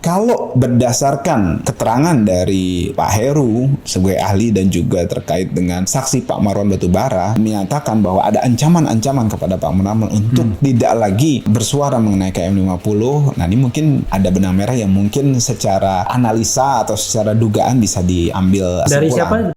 kalau berdasarkan keterangan dari Pak Heru sebagai ahli dan juga terkait dengan saksi Pak Marwan Batubara menyatakan bahwa ada ancaman-ancaman kepada Pak Munarman untuk tidak lagi bersuara mengenai KM50. Nah, ini mungkin ada benang merah yang mungkin secara analisa atau secara dugaan bisa diambil dari kesimpulan. siapa?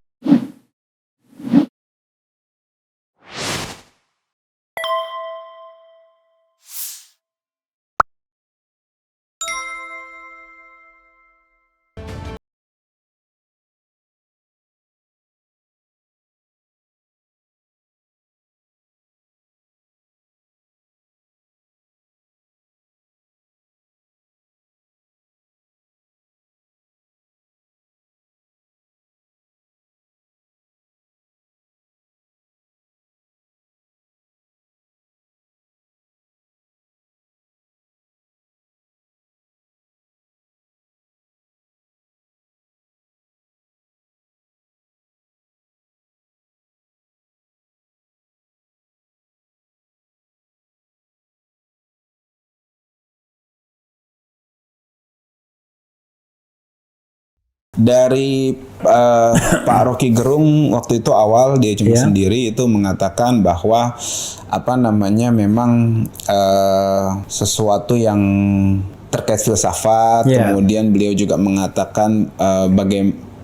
Dari Pak Rocky Gerung waktu itu awal dia cuma sendiri itu mengatakan bahwa memang sesuatu yang terkait filsafat. Kemudian beliau juga mengatakan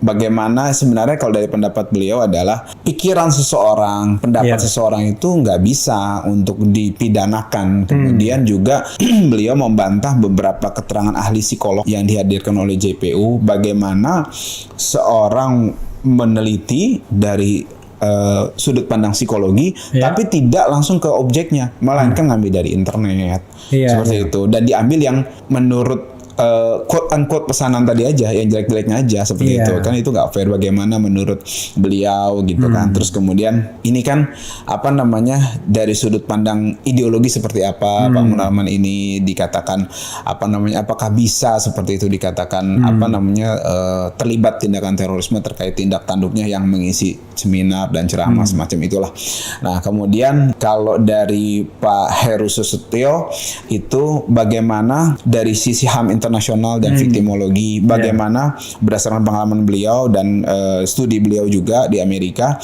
bagaimana sebenarnya kalau dari pendapat beliau adalah pikiran seseorang, pendapat seseorang itu nggak bisa untuk dipidanakan. Kemudian juga beliau membantah beberapa keterangan ahli psikolog yang dihadirkan oleh JPU, bagaimana seorang meneliti dari sudut pandang psikologi, tapi tidak langsung ke objeknya, melainkan ngambil dari internet, seperti itu, dan diambil yang menurut quote unquote pesanan tadi aja, yang jelek-jeleknya aja, seperti itu kan. Itu nggak fair bagaimana menurut beliau gitu kan. Terus kemudian ini kan dari sudut pandang ideologi seperti apa Pak Munarman ini dikatakan apakah bisa seperti itu dikatakan terlibat tindakan terorisme terkait tindak tanduknya yang mengisi seminar dan ceramah semacam itulah. Nah, kemudian kalau dari Pak Heru Susetio itu bagaimana dari sisi HAM internasional dan viktimologi, bagaimana berdasarkan pengalaman beliau dan studi beliau juga di Amerika,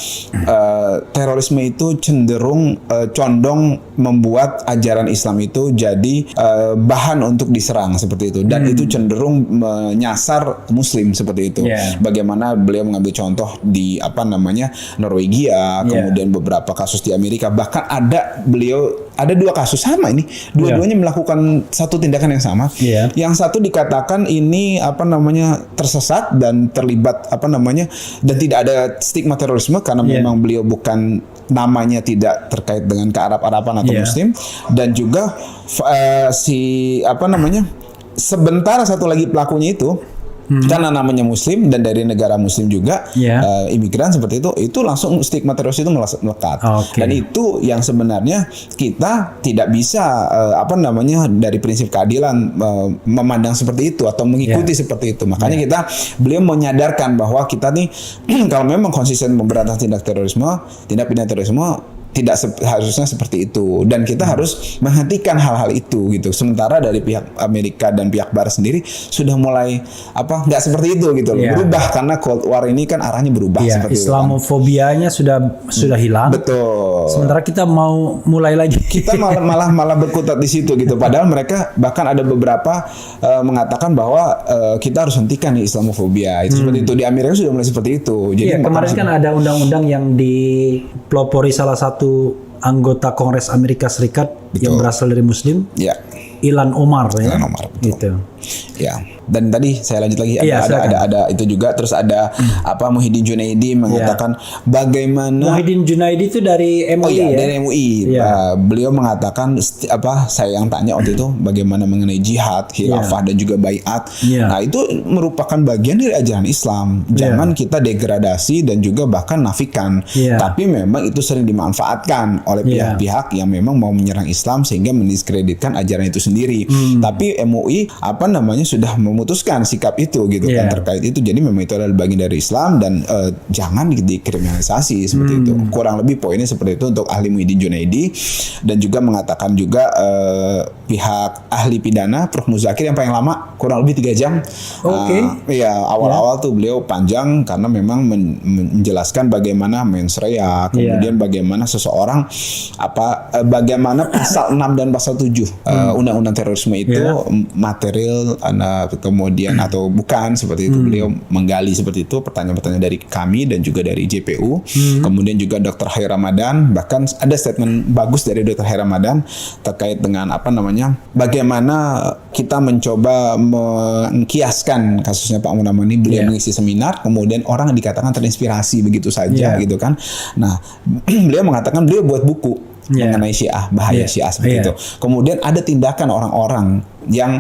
terorisme itu cenderung condong membuat ajaran Islam itu jadi bahan untuk diserang seperti itu, dan itu cenderung menyasar Muslim seperti itu. Bagaimana beliau mengambil contoh di Norwegia, kemudian beberapa kasus di Amerika, bahkan ada dua kasus sama ini, dua-duanya melakukan satu tindakan yang sama. Yang satu dikatakan ini tersesat dan terlibat dan tidak ada stigma terorisme karena memang beliau bukan, namanya tidak terkait dengan kearab-araban atau Muslim, dan juga sebentar satu lagi pelakunya itu karena namanya Muslim dan dari negara Muslim juga, imigran seperti itu langsung stigma teroris itu melekat. Dan itu yang sebenarnya kita tidak bisa dari prinsip keadilan memandang seperti itu atau mengikuti seperti itu. Makanya beliau menyadarkan bahwa kita nih kalau memang konsisten memberantas tindak pidana terorisme tidak harusnya seperti itu, dan kita harus menghentikan hal-hal itu gitu. Sementara dari pihak Amerika dan pihak Barat sendiri sudah mulai nggak seperti itu gitu loh. Berubah karena Cold War ini kan arahnya berubah seperti Islamofobianya sudah hilang. Betul. Sementara kita mau mulai lagi. Kita malah berkutat di situ gitu. Padahal mereka bahkan ada beberapa mengatakan bahwa kita harus hentikan Islamofobia. Itu seperti itu. Di Amerika sudah mulai seperti itu. Jadi kemarin kan ada undang-undang yang dipelopori salah satu anggota Kongres Amerika Serikat yang berasal dari Muslim, Ilhan Omar, Ilhan Omar, betul. Gitu. Dan tadi saya lanjut lagi, ada itu juga. Terus ada Muhyiddin Junaidi mengatakan bagaimana Muhyiddin Junaidi itu dari MUI dari MUI. Beliau mengatakan saya yang tanya waktu itu bagaimana mengenai jihad, khilafah dan juga baiat. Nah, itu merupakan bagian dari ajaran Islam. Jangan kita degradasi dan juga bahkan nafikan. Tapi memang itu sering dimanfaatkan oleh pihak-pihak yang memang mau menyerang Islam sehingga mendiskreditkan ajaran itu sendiri. Tapi MUI sudah memutuskan sikap itu gitu kan terkait itu. Jadi memang itu adalah bagian dari Islam dan jangan dikriminalisasi seperti itu. Kurang lebih poinnya seperti itu untuk ahli Muhyiddin Junaidi, dan juga mengatakan juga pihak ahli pidana Prof Muzakir yang paling lama kurang lebih 3 jam. Iya, awal-awal tuh beliau panjang karena memang menjelaskan bagaimana mens rea, kemudian bagaimana seseorang bagaimana pasal 6 dan pasal 7 undang-undang terorisme itu material kemudian atau bukan seperti itu. Beliau menggali seperti itu pertanyaan-pertanyaan dari kami dan juga dari JPU. Kemudian juga Dr. Hai Ramadan, bahkan ada statement bagus dari Dr. Hai Ramadan terkait dengan bagaimana kita mencoba mengkiaskan kasusnya Pak Munarman ini. Beliau mengisi seminar, kemudian orang dikatakan terinspirasi begitu saja gitu kan. Nah, beliau mengatakan beliau buat buku mengenai Syiah, bahaya Syiah seperti itu. Kemudian ada tindakan orang-orang yang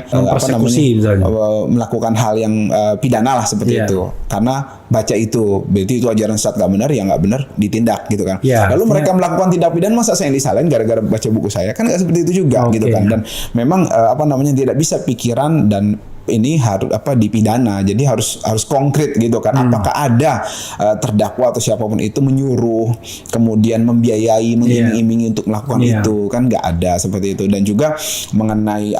melakukan hal yang pidana lah seperti itu, karena baca itu, berarti itu ajaran sesat nggak benar, ya nggak benar ditindak gitu kan. Lalu mereka melakukan tindak pidana, masa saya yang disalahin gara-gara baca buku saya, kan nggak seperti itu juga gitu kan. Dan memang tidak bisa pikiran dan ini harus dipidana, jadi harus konkret gitu kan. Apakah ada terdakwa atau siapapun itu menyuruh, kemudian membiayai, mengiming-imingi untuk melakukan itu, kan nggak ada seperti itu. Dan juga mengenai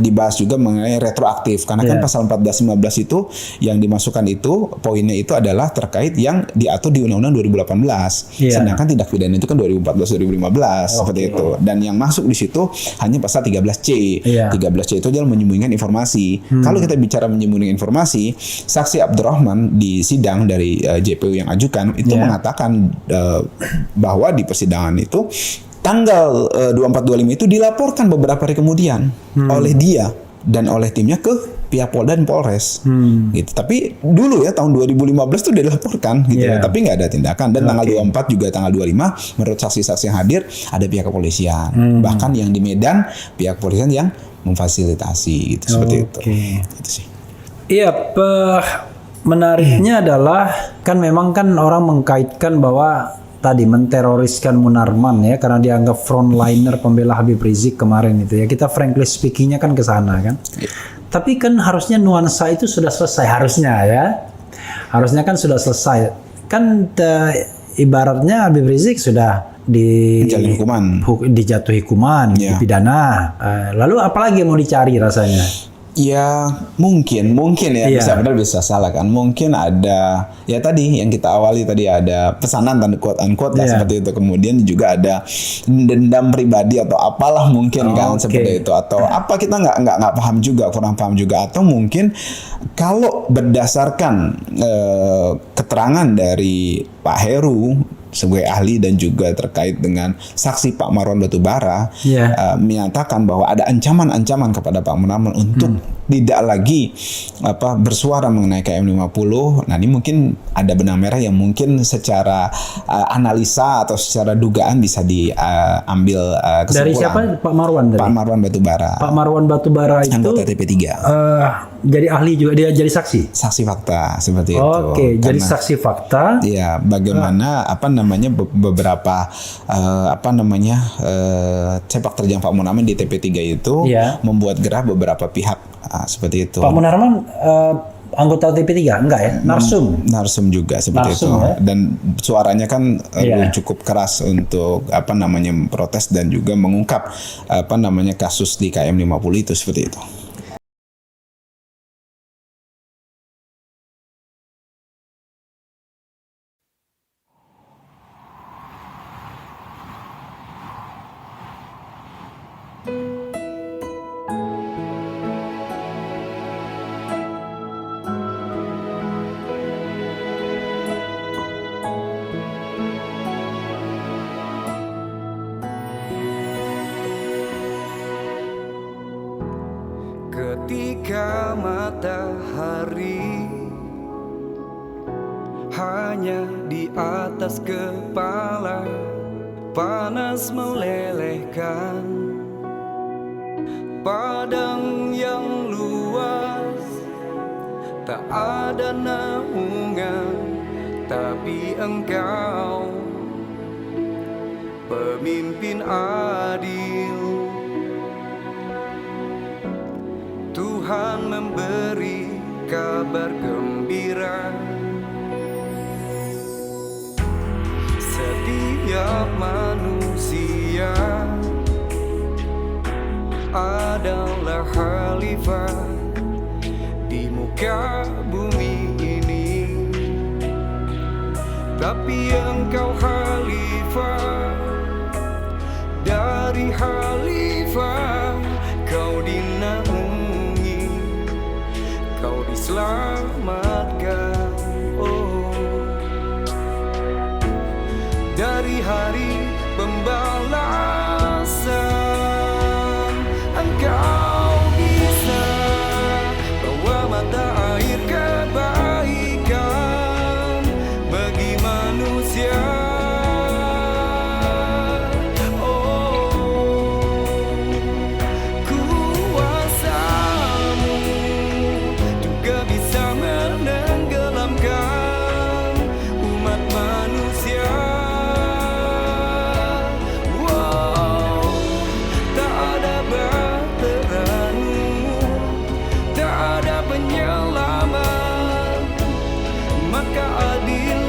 dibahas juga mengenai retroaktif, karena kan pasal 14-15 itu yang dimasukkan itu poinnya itu adalah terkait yang diatur di Undang-Undang 2018, sedangkan tindak pidana itu kan 2014-2015 seperti itu. Dan yang masuk di situ hanya pasal 13C. 13C itu adalah menyembunyikan informasi. Kalau kita bicara menyembunyikan informasi, saksi Abdurrahman di sidang dari JPU yang ajukan itu mengatakan bahwa di persidangan itu tanggal 24-25 itu dilaporkan beberapa hari kemudian oleh dia dan oleh timnya ke pihak Polda dan Polres gitu. Tapi dulu ya tahun 2015 itu udah dilaporkan gitu, tapi nggak ada tindakan. Dan tanggal 24 juga tanggal 25 menurut saksi-saksi yang hadir ada pihak kepolisian, bahkan yang di Medan pihak kepolisian yang memfasilitasi gitu, seperti itu. Gitu sih. Iya, menariknya adalah kan memang kan orang mengkaitkan bahwa tadi menteroriskan Munarman ya karena dianggap frontliner pembela Habib Rizik kemarin itu ya. Kita frankly speakingnya kan ke sana kan. Tapi kan harusnya nuansa itu sudah selesai harusnya ya. Harusnya kan sudah selesai. Kan ibaratnya Habib Rizik sudah dijatuhi hukuman, dipidana. Lalu apalagi yang mau dicari rasanya? Ya mungkin ya bisa benar bisa salah kan. Mungkin ada ya tadi yang kita awali tadi ada pesanan tanda quote unquote lah seperti itu. Kemudian juga ada dendam pribadi atau apalah mungkin kan seperti itu, atau apa kita nggak paham juga, kurang paham juga. Atau mungkin kalau berdasarkan keterangan dari Pak Heru sebagai ahli dan juga terkait dengan saksi Pak Marwan Batubara menyatakan bahwa ada ancaman-ancaman kepada Pak Munarman untuk tidak lagi bersuara mengenai KM50. Nah, ini mungkin ada benang merah yang mungkin secara analisa atau secara dugaan bisa diambil kesimpulan. Dari siapa? Pak Marwan? Pak Marwan Batubara. Pak Marwan Batubara itu anggota TP3. Jadi ahli juga, dia jadi saksi? Saksi fakta seperti itu. Oke, jadi saksi fakta. Iya, bagaimana beberapa sepak terjang Pak Munarman di TP3 itu membuat gerah beberapa pihak seperti itu. Pak Munarman anggota TP3 enggak ya? Narsum juga seperti itu. Dan suaranya kan cukup keras untuk protes dan juga mengungkap kasus di KM50 itu seperti itu. Ketika matahari hanya di atas kepala, panas melelehkan padang yang luas, tak ada naungan, tapi engkau pemimpin adil. Tuhan memberi kabar gembira. Setiap manusia adalah khalifah di muka bumi ini, tapi engkau khalifah dari khalifah. Kau dinaungi, kau diselamatkan, oh, dari hari pembalasan. Engkau bisa bawa mata air kebaikan bagi manusia. Penyelamat, maka adil